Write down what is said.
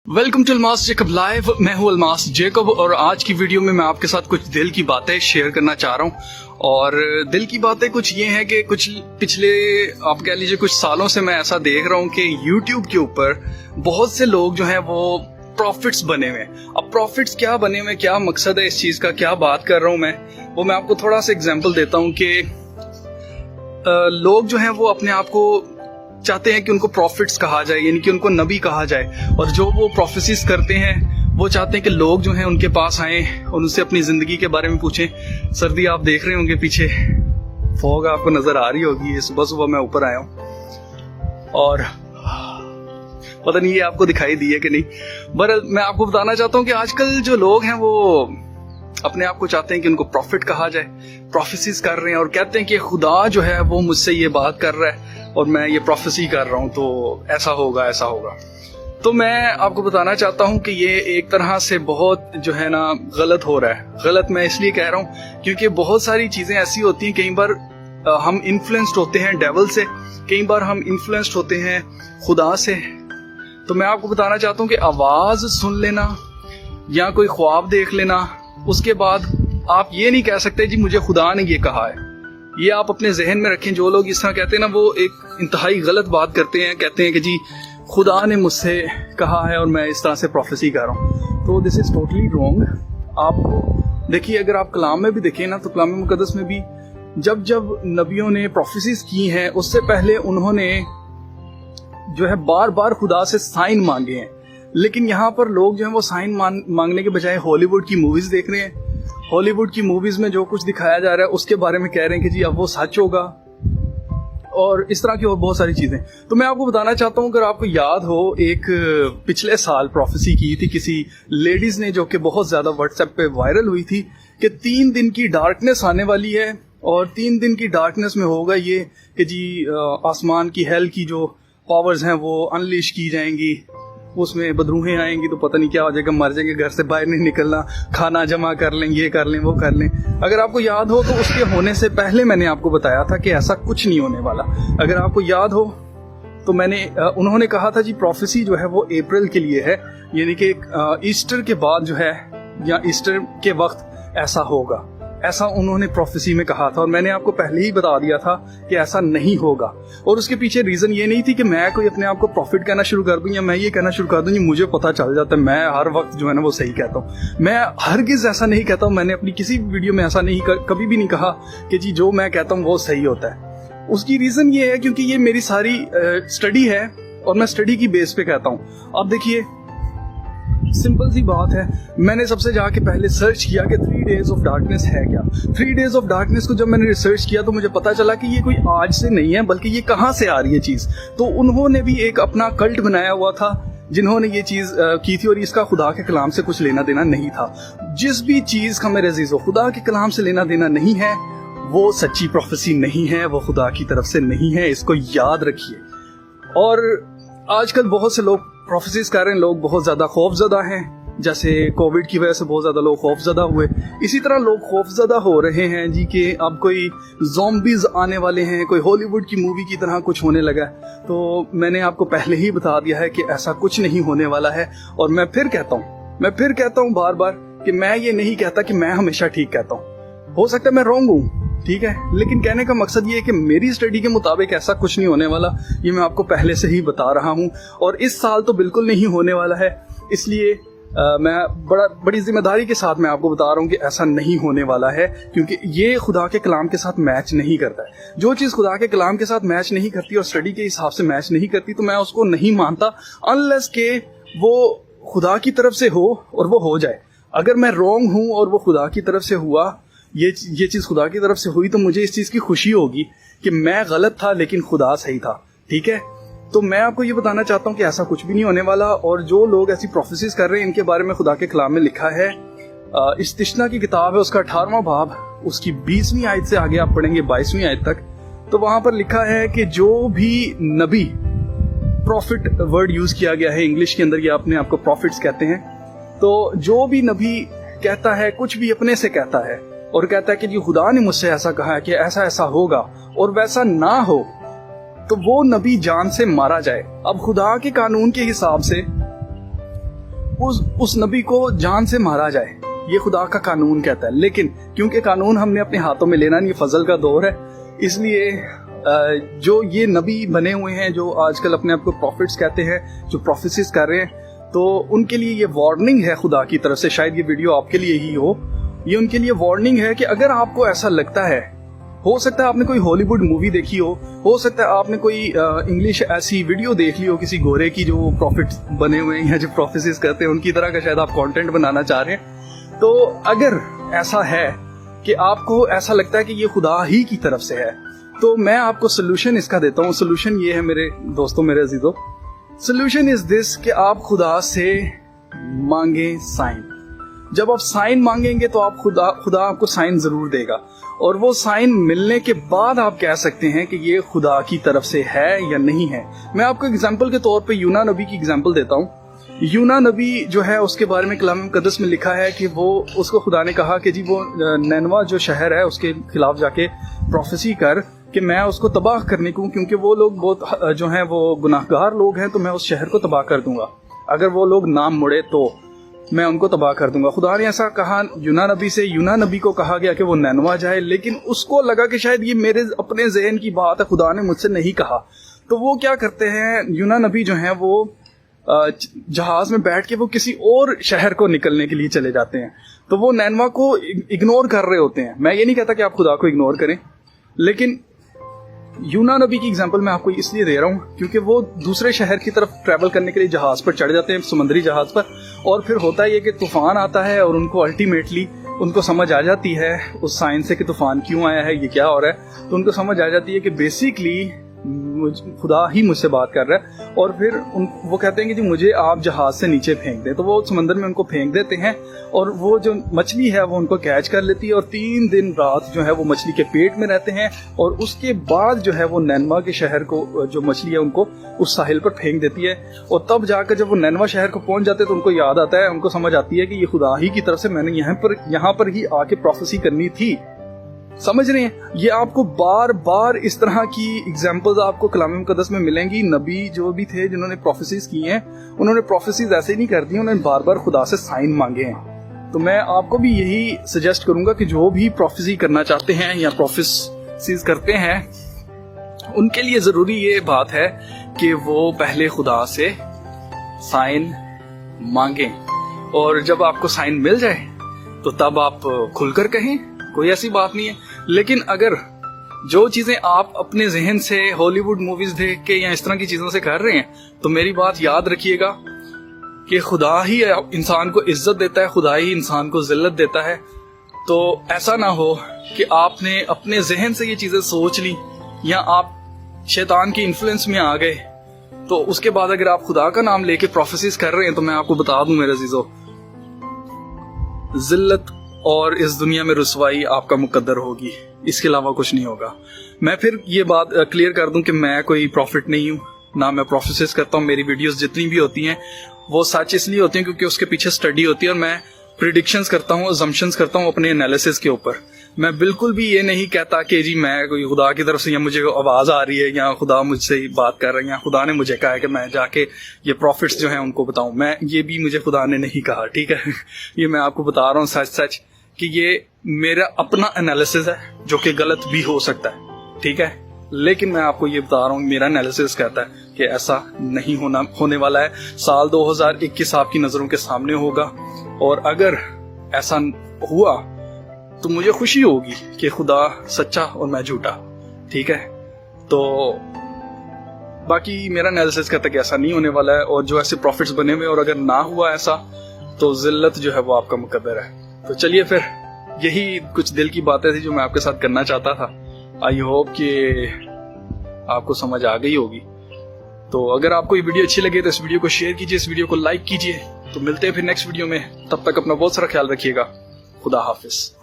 Welcome to Almas Jacob live. मैं हूं Almas Jacob और आज की वीडियो में मैं आपके साथ कुछ दिल की बातें शेयर करना चाह रहा हूं। और दिल की बातें कुछ ये हैं कि कुछ पिछले आप कह लीजिए कुछ सालों से मैं ऐसा देख रहा हूं कि YouTube के ऊपर बहुत से लोग जो हैं वो प्रॉफिट्स बने हुए हैं। अब प्रॉफिट्स क्या बने हुए, क्या मकसद है इस चीज का, क्या बात कर रहा हूं मैं आपको थोड़ा सा एग्जाम्पल देता हूं कि लोग जो हैं वो अपने आप को चाहते हैं कि उनको प्रॉफिट्स कहा जाए, यानी कि उनको नबी कहा जाए। और जो वो प्रोफेसिस करते हैं वो चाहते हैं कि लोग जो हैं उनके पास आए और उनसे अपनी जिंदगी के बारे में पूछें। सर्दी आप देख रहे होंगे, पीछे फॉग आपको नजर आ रही होगी। सुबह सुबह मैं ऊपर आया हूं और पता नहीं ये आपको दिखाई दी है कि नहीं, पर मैं आपको बताना चाहता हूं कि आजकल जो लोग हैं वो अपने आप को चाहते हैं कि उनको प्रॉफिट कहा जाए, प्रोफेसिस कर रहे हैं और कहते हैं कि खुदा जो है वो मुझसे ये बात कर रहा है और मैं ये प्रोफेसी कर रहा हूं तो ऐसा होगा ऐसा होगा। तो मैं आपको बताना चाहता हूं कि ये एक तरह से बहुत जो है ना गलत हो रहा है। गलत मैं इसलिए कह रहा हूं क्योंकि बहुत सारी चीजें ऐसी होती हैं, कई बार हम इन्फ्लुएंस्ड होते हैं डेविल से, कई बार हम इन्फ्लुएंस्ड होते हैं खुदा से। तो मैं आपको बताना चाहता हूं कि आवाज सुन लेना या कोई ख्वाब देख लेना, उसके बाद आप ये नहीं कह सकते जी मुझे खुदा ने ये कहा है। ये आप अपने जहन में रखें। जो लोग इस तरह कहते हैं ना, वो एक इंतहाई गलत बात करते हैं। कहते हैं कि जी खुदा ने मुझसे कहा है और मैं इस तरह से प्रोफेसी कर रहा हूँ, तो दिस इज टोटली रॉन्ग। आप देखिए, अगर आप कलाम में भी देखें ना, तो कलाम मुकद्दस में भी जब जब नबियों ने प्रोफेसीज की हैं, उससे पहले उन्होंने जो है बार बार खुदा से साइन मांगे हैं। लेकिन यहाँ पर लोग जो है वो साइन मांगने के बजाय हॉलीवुड की मूवीज देख रहे हैं। हॉलीवुड की मूवीज में जो कुछ दिखाया जा रहा है उसके बारे में कह रहे हैं कि जी अब वो सच होगा, और इस तरह की और बहुत सारी चीजें। तो मैं आपको बताना चाहता हूं, अगर आपको याद हो, एक पिछले साल प्रोफेसी की थी किसी लेडीज ने, जो कि बहुत ज्यादा व्हाट्सएप पे वायरल हुई थी कि 3 दिन की डार्कनेस आने वाली है और 3 दिन की डार्कनेस में होगा ये कि जी आसमान की हेल की जो पावर्स हैं वो अनलीश की जाएंगी, उसमें बदरूहें आएंगी तो पता नहीं क्या हो जाएगा, मर जाएंगे, घर से बाहर नहीं निकलना, खाना जमा कर लें, ये कर लें, वो कर लें। अगर आपको याद हो तो उसके होने से पहले मैंने आपको बताया था कि ऐसा कुछ नहीं होने वाला। अगर आपको याद हो तो उन्होंने कहा था जी प्रोफेसी जो है वो अप्रैल के लिए है, यानी कि ईस्टर के बाद जो है या ईस्टर के वक्त ऐसा होगा, ऐसा उन्होंने प्रोफेसी में कहा था। और मैंने आपको पहले ही बता दिया था कि ऐसा नहीं होगा। और उसके पीछे रीजन ये नहीं थी कि मैं कोई अपने आप को प्रॉफिट कहना शुरू कर दूं या मैं ये कहना शुरू कर दूं मुझे पता चल जाता है मैं हर वक्त जो है ना वो सही कहता हूं। मैं हरगिज ऐसा नहीं कहता हूं। मैंने अपनी किसी वीडियो में ऐसा नहीं कभी भी नहीं कहा कि जी जो मैं कहता हूं वो सही होता है। उसकी रीजन ये है क्योंकि ये मेरी सारी स्टडी है और मैं स्टडी की बेस पे कहता हूं। अब देखिए, सिंपल सी बात है, मैंने सबसे जाके पहले सर्च किया कि 3 डेज ऑफ डार्कनेस है क्या। 3 डेज ऑफ डार्कनेस को जब मैंने रिसर्च किया तो मुझे पता चला कि ये कोई आज से नहीं है, बल्कि ये कहां से आ रही है चीज। तो उन्होंने भी एक अपना कल्ट बनाया हुआ था जिन्होंने ये चीज की थी, और इसका खुदा के कलाम से कुछ लेना देना नहीं था। जिस भी चीज का मेरे अजीजों खुदा के कलाम से लेना देना नहीं है वो सच्ची प्रोफेसी नहीं है, वो खुदा की तरफ से नहीं है, इसको याद रखिए। और आजकल बहुत से लोग प्रोफेसीज कर रहे हैं, लोग बहुत ज्यादा खौफजदा हैं। जैसे कोविड की वजह से बहुत ज्यादा लोग खौफजदा हुए, इसी तरह लोग खौफजदा हो रहे हैं जी कि अब कोई ज़ॉम्बीज आने वाले हैं, कोई हॉलीवुड की मूवी की तरह कुछ होने लगा है। तो मैंने आपको पहले ही बता दिया है कि ऐसा कुछ नहीं होने वाला है। और मैं फिर कहता हूँ बार बार कि मैं ये नहीं कहता कि मैं हमेशा ठीक कहता हूँ। हो सकता है मैं रॉन्ग हूँ, ठीक है, लेकिन कहने का मकसद ये है कि मेरी स्टडी के मुताबिक ऐसा कुछ नहीं होने वाला। ये मैं आपको पहले से ही बता रहा हूं और इस साल तो बिल्कुल नहीं होने वाला है। इसलिए मैं बड़ी जिम्मेदारी के साथ मैं आपको बता रहा हूं कि ऐसा नहीं होने वाला है, क्योंकि ये खुदा के कलाम के साथ मैच नहीं करता है। जो चीज खुदा के कलाम के साथ मैच नहीं करती और स्टडी के हिसाब से मैच नहीं करती तो मैं उसको नहीं मानता, अनलेस के वो खुदा की तरफ से हो और वो हो जाए। अगर मैं रॉन्ग हूं और वो खुदा की तरफ से हुआ, ये चीज खुदा की तरफ से हुई, तो मुझे इस चीज की खुशी होगी कि मैं गलत था लेकिन खुदा सही था, ठीक है। तो मैं आपको ये बताना चाहता हूँ कि ऐसा कुछ भी नहीं होने वाला। और जो लोग ऐसी प्रोफेसीज कर रहे हैं इनके बारे में खुदा के कलाम में लिखा है, इस्तिश्ना की किताब है, उसका 18वां बाब, उसकी 20वीं आयत से आगे आप पढ़ेंगे 22वीं आयत तक। तो वहां पर लिखा है कि जो भी नबी, प्रॉफिट वर्ड यूज किया गया है इंग्लिश के अंदर, ये अपने आपको प्रॉफिट्स कहते हैं। तो जो भी नबी कहता है, कुछ भी अपने से कहता है और कहता है कि जी खुदा ने मुझसे ऐसा कहा है कि ऐसा ऐसा होगा और वैसा ना हो, तो वो नबी जान से मारा जाए। अब खुदा के कानून के हिसाब से उस नबी को जान से मारा जाए, ये खुदा का कानून कहता है। लेकिन क्योंकि कानून हमने अपने हाथों में लेना नहीं, फजल का दौर है, इसलिए जो ये नबी बने हुए हैं, जो आजकल अपने आप को प्रॉफिट्स कहते हैं, जो प्रोफेसीज कर रहे हैं, तो उनके लिए ये वार्निंग है खुदा की तरफ से। शायद ये वीडियो आपके लिए ही हो, ये उनके लिए वार्निंग है कि अगर आपको ऐसा लगता है, हो सकता है आपने कोई हॉलीवुड मूवी देखी हो सकता है आपने कोई इंग्लिश ऐसी वीडियो देख ली हो किसी गोरे की जो प्रॉफिट बने हुए हैं या जो प्रोफेसीज करते हैं, उनकी तरह का शायद आप कंटेंट बनाना चाह रहे हैं। तो अगर ऐसा है कि आपको ऐसा लगता है कि ये खुदा ही की तरफ से है, तो मैं आपको सोल्यूशन इसका देता हूँ। सोल्यूशन ये है मेरे दोस्तों, मेरे अजीजों, सोल्यूशन इज दिस कि आप खुदा से मांगे साइन। जब आप साइन मांगेंगे तो आप खुदा आपको साइन जरूर देगा, और वो साइन मिलने के बाद आप कह सकते हैं कि ये खुदा की तरफ से है या नहीं है। मैं आपको एग्जांपल के तौर पे यूना नबी की एग्जांपल देता हूँ। यूना नबी जो है, उसके बारे में कलाम मुकद्दस में लिखा है कि वो, उसको खुदा ने कहा कि जी वो नैनवा जो शहर है उसके खिलाफ जाके प्रोफेसी कर कि मैं उसको तबाह करने को, क्योंकि वो लोग बहुत जो हैं वो गुनाहगार लोग हैं, तो मैं उस शहर को तबाह कर दूंगा। अगर वो लोग नाम मुड़े तो मैं उनको तबाह कर दूंगा। खुदा ने ऐसा कहा यूना नबी से। यूना नबी को कहा गया कि वो नैनवा जाए, लेकिन उसको लगा कि शायद ये मेरे अपने ज़हन की बात है, खुदा ने मुझसे नहीं कहा। तो वो क्या करते हैं, यूना नबी जो हैं वो जहाज में बैठ के वो किसी और शहर को निकलने के लिए चले जाते हैं। तो वो नैनवा को इग्नोर कर रहे होते हैं। मैं ये नहीं कहता कि आप खुदा को इग्नोर करें, लेकिन यूना नबी की एग्जांपल मैं आपको इसलिए दे रहा हूँ क्योंकि वो दूसरे शहर की तरफ ट्रैवल करने के लिए जहाज पर चढ़ जाते हैं, समुद्री जहाज पर, और फिर होता है कि तूफान आता है और उनको अल्टीमेटली उनको समझ आ जाती है उस साइंस से कि तूफान क्यों आया है, ये क्या हो रहा है। तो उनको समझ आ जाती है कि बेसिकली खुदा ही मुझसे बात कर रहा है, और फिर वो कहते हैं कि जी मुझे आप जहाज से नीचे फेंक दें। तो वो समंदर में उनको फेंक देते हैं, और वो जो मछली है वो उनको कैच कर लेती है, और 3 दिन रात जो है वो मछली के पेट में रहते हैं। और उसके बाद जो है वो नैनवा के शहर को, जो मछली है उनको उस साहिल पर फेंक देती है। और तब जाकर जब वो नैनवा शहर को पहुंच जाते हैं तो उनको याद आता है, उनको समझ आती है कि ये खुदा ही की तरफ से मैंने यहाँ पर ही आके प्रोफेसी करनी थी। समझ रहे हैं? ये आपको बार बार इस तरह की एग्जांपल्स आपको कलाम मुकद्दस में मिलेंगी। नबी जो भी थे जिन्होंने प्रोफेसीज की हैं, उन्होंने प्रोफेसीज ऐसे ही नहीं कर दी, उन्होंने बार बार खुदा से साइन मांगे हैं। तो मैं आपको भी यही सजेस्ट करूंगा कि जो भी प्रोफेसी करना चाहते हैं या प्रोफेसीज करते हैं, उनके लिए जरूरी ये बात है कि वो पहले खुदा से साइन मांगें, और जब आपको साइन मिल जाए तो तब आप खुलकर कहें, कोई ऐसी बात नहीं है। लेकिन अगर जो चीजें आप अपने जहन से हॉलीवुड मूवीज देख के या इस तरह की चीजों से कर रहे हैं, तो मेरी बात याद रखिएगा कि खुदा ही इंसान को इज्जत देता है, खुदा ही इंसान को जिल्लत देता है। तो ऐसा ना हो कि आपने अपने जहन से ये चीजें सोच ली या आप शैतान की इन्फ्लुएंस में आ गए, तो उसके बाद अगर आप खुदा का नाम लेके प्रोफेसीज कर रहे हैं, तो मैं आपको बता दूं मेरे अजीजों, जिल्लत और इस दुनिया में रुसवाई आपका मुकद्दर होगी, इसके अलावा कुछ नहीं होगा। मैं फिर ये बात क्लियर कर दूं कि मैं कोई प्रॉफिट नहीं हूं, ना मैं प्रोफेसीज करता हूं। मेरी वीडियोस जितनी भी होती हैं वो सच इसलिए होती हैं क्योंकि उसके पीछे स्टडी होती है, और मैं प्रिडिक्शंस करता हूं, अजम्पशंस करता हूं अपने एनालिसिस के ऊपर। मैं बिल्कुल भी ये नहीं कहता कि जी मैं कोई खुदा की तरफ से या मुझे आवाज आ रही है या खुदा मुझसे बात कर रहा है या खुदा ने मुझे कहा है कि मैं जाके ये प्रॉफिट्स जो हैं उनको बताऊं। मैं ये भी मुझे खुदा ने नहीं कहा, ठीक है। ये मैं आपको बता रहा हूँ सच कि ये मेरा अपना एनालिसिस है, जो कि गलत भी हो सकता है, ठीक है। लेकिन मैं आपको ये बता रहा हूँ, मेरा एनालिसिस कहता है कि ऐसा नहीं होने वाला है। साल 2021 आपकी नजरों के सामने होगा, और अगर ऐसा हुआ तो मुझे खुशी होगी कि खुदा सच्चा और मैं झूठा, ठीक है। तो बाकी मेरा एनालिसिस कहता है कि ऐसा नहीं होने वाला है, और जो ऐसे प्रॉफिट्स बने हुए, और अगर ना हुआ ऐसा तो जिल्लत जो है वो आपका मुकद्दर है। तो चलिए फिर, यही कुछ दिल की बातें थी जो मैं आपके साथ करना चाहता था। आई होप कि आपको समझ आ गई होगी। तो अगर आपको ये वीडियो अच्छी लगे तो इस वीडियो को शेयर कीजिए, इस वीडियो को लाइक कीजिए। तो मिलते हैं फिर नेक्स्ट वीडियो में, तब तक अपना बहुत सारा ख्याल रखिएगा। खुदा हाफिज।